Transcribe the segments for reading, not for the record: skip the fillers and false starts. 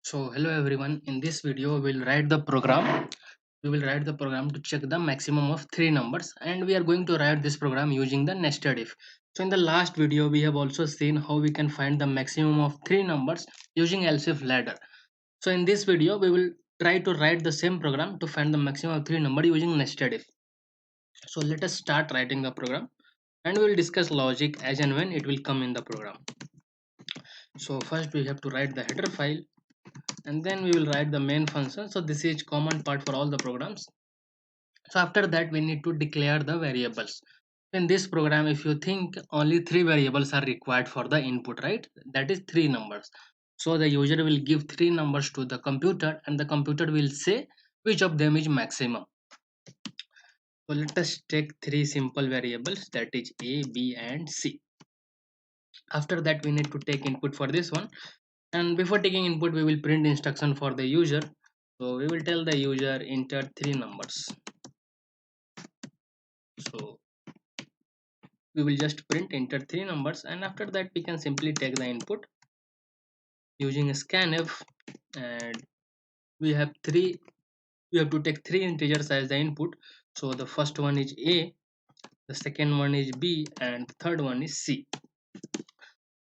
So hello everyone. In this video, we'll write the program. We will write the program to check the maximum of three numbers, and we are going to write this program using the nested if. So in the last video, we have also seen how we can find the maximum of three numbers using else if ladder. So in this video, we will try to write the same program to find the maximum of three number using nested if. So let us start writing the program, and we will discuss logic as and when it will come in the program. So first we have to write the header file, and then we will write the main function. So this is common part for all the programs. So after that we need to declare the variables. In this program, if you think, only three variables are required for the input, right? That is three numbers. So the user will give three numbers to the computer, and the computer will say which of them is maximum. So let us take three simple variables, that is a, b and c. After that we need to take input for this one, and before taking input we will print instruction for the user. So we will tell the user enter three numbers. So we will just print enter three numbers, and after that we can simply take the input using a scanf. And we have to take three integers as the input. So the first one is a, the second one is b, and the third one is c.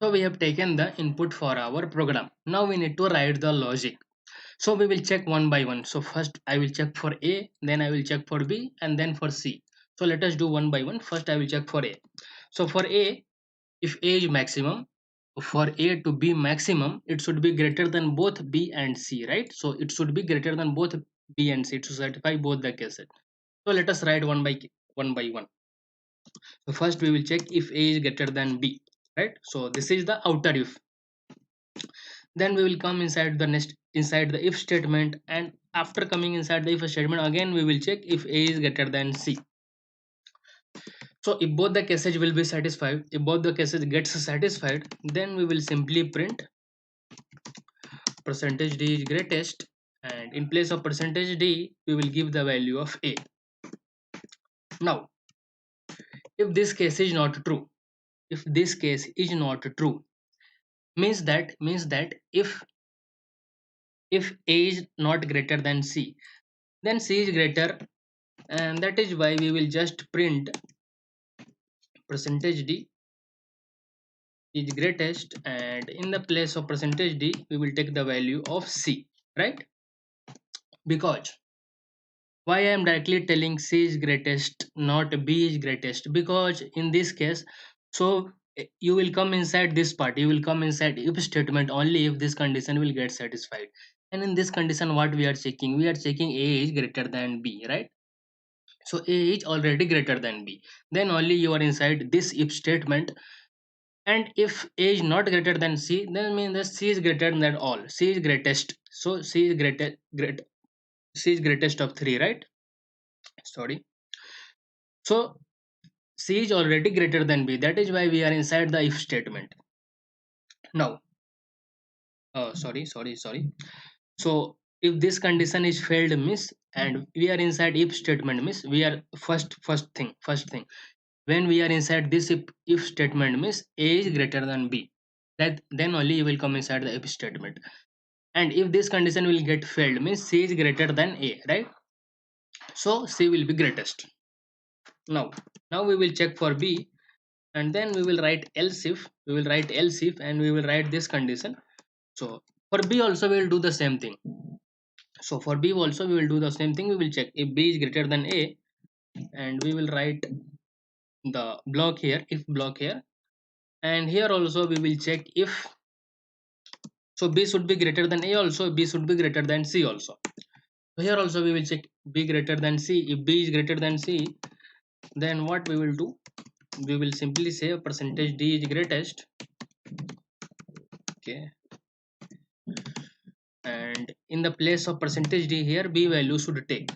So we have taken the input for our program. Now we need to write the logic. So we will check one by one. So first I will check for a, then I will check for b, and then for c. So let us do one by one. First I will check for a. So for a, if a is maximum, for a to be maximum, it should be greater than both b and c, right? So it should be greater than both b and c to satisfy both the cases. So let us write one by one. So first we will check if a is greater than b, right? So this is the outer if. Then we will come inside the if statement, and after coming inside the if statement, again we will check if a is greater than c. So if both the cases will be satisfied, if both the cases gets satisfied, then we will simply print percentage d is greatest, and in place of percentage d we will give the value of a. Now if this case is not true, if this case is not true, means that if a is not greater than c, then c is greater, and that is why we will just print percentage d is greatest, and in the place of percentage d we will take the value of c, right? Because why I am directly telling c is greatest, not b is greatest, because in this case, so you will come inside this part, you will come inside if statement only if this condition will get satisfied. And in this condition, what we are checking a is greater than b, right? So a is already greater than b, then only you are inside this if statement. And if a is not greater than c, then means that c is greater than all, c is greatest. So c is greatest of three, right? Sorry. So c is already greater than b, that is why we are inside the if statement. Now sorry. So if this condition is failed miss, and we are inside if statement miss, we are first thing when we are inside this if statement means a is greater than b, that then only you will come inside the if statement. And if this condition will get failed means c is greater than a, right? So c will be greatest. Now we will check for b, and then we will write else if, and we will write this condition. So for b also we will do the same thing. So for b also we will do the same thing, we will check if b is greater than a, and we will write the block here, if block here. And here also we will check if, so b should be greater than a, also b should be greater than c also. So here also we will check b greater than c. If b is greater than c, then what we will do, we will simply say percentage d is greatest. Okay, and in the place of percentage d here b value should take.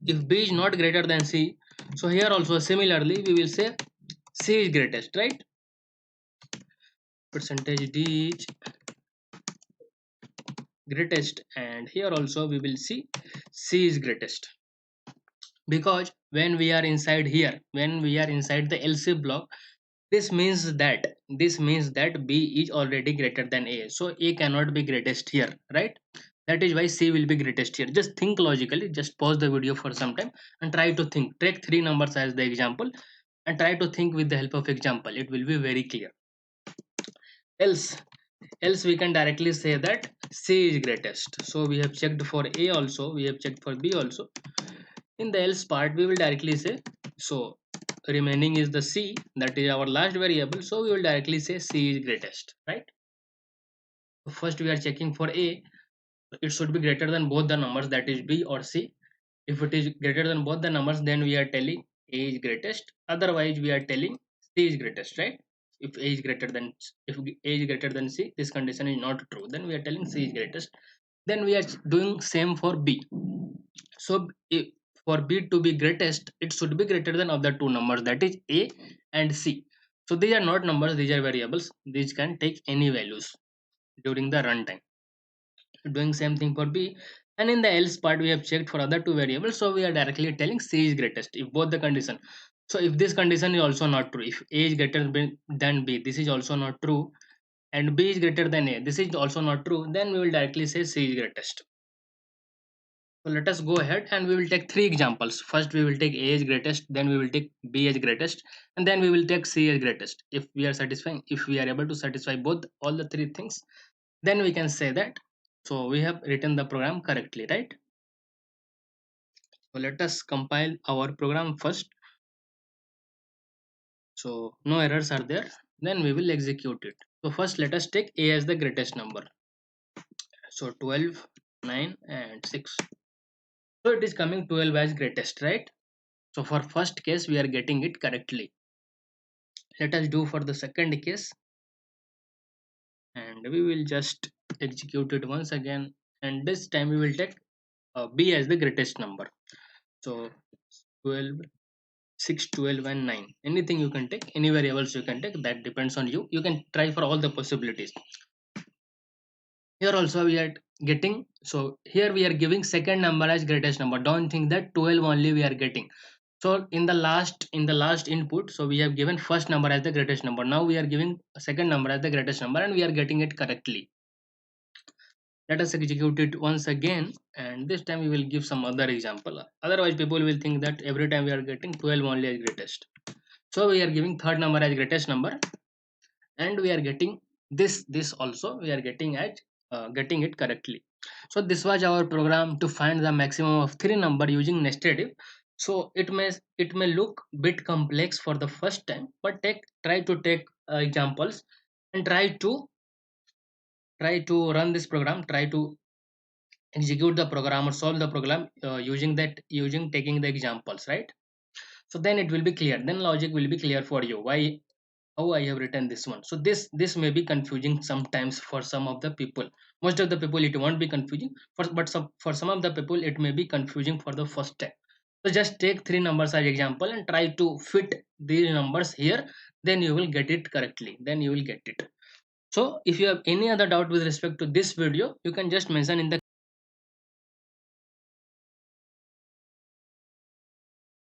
If b is not greater than c, so here also similarly we will say c is greatest, right? Percentage d is greatest, and here also we will see c is greatest. Because when we are inside here, when we are inside the else if block, this means that this means that B is already greater than A, so A cannot be greatest here, right? That is why C will be greatest here. Just think logically, just pause the video for some time and try to think. Take three numbers as the example and try to think with the help of example. It will be very clear. Else we can directly say that C is greatest. So we have checked for A also, we have checked for B also. In the else part, we will directly say, so remaining is the C, that is our last variable, so we will directly say C is greatest, right? First we are checking for A, it should be greater than both the numbers, that is B or C. If it is greater than both the numbers, then we are telling A is greatest, otherwise we are telling C is greatest, right? If A is greater than, if A is greater than C, this condition is not true, then we are telling C is greatest. Then we are doing same for B. So if for B to be greatest, it should be greater than of the two numbers, that is A and C. So these are not numbers, these are variables. These can take any values during the runtime. Doing same thing for B, and in the else part we have checked for other two variables, so we are directly telling C is greatest if both the condition. So if this condition is also not true, if A is greater than B, this is also not true, and B is greater than A, this is also not true, then we will directly say C is greatest. So let us go ahead and we will take three examples. First we will take A as greatest, then we will take B as greatest, and then we will take C as greatest. If we are satisfying, if we are able to satisfy both all the three things, then we can say that so we have written the program correctly, right? So let us compile our program first. So no errors are there. Then we will execute it. So first let us take A as the greatest number. So 12, 9 and 6. So it is coming 12 as greatest, right? So for first case we are getting it correctly. Let us do for the second case and we will just execute it once again, and this time we will take B as the greatest number. So 12, 6, 12 and 9, anything you can take, any variables you can take, that depends on you. You can try for all the possibilities. Here also we are getting, so here we are giving second number as greatest number. Don't think that 12 only we are getting. So in the last input, so we have given first number as the greatest number. Now we are giving second number as the greatest number and we are getting it correctly. Let us execute it once again, and this time we will give some other example. Otherwise people will think that every time we are getting 12 only as greatest. So we are giving third number as greatest number, and we are getting this also we are getting at getting it correctly. So this was our program to find the maximum of three number using nested if. So it may look bit complex for the first time, but try to take examples and try to run this program, try to execute the program or solve the program using taking the examples, right? So then it will be clear, then logic will be clear for you why how I have written this one. So this may be confusing sometimes for some of the people. Most of the people it won't be confusing, for some of the people it may be confusing for the first time. So just take three numbers as example and try to fit these numbers here, then you will get it correctly. Then you will get it. So if you have any other doubt with respect to this video, you can just mention in the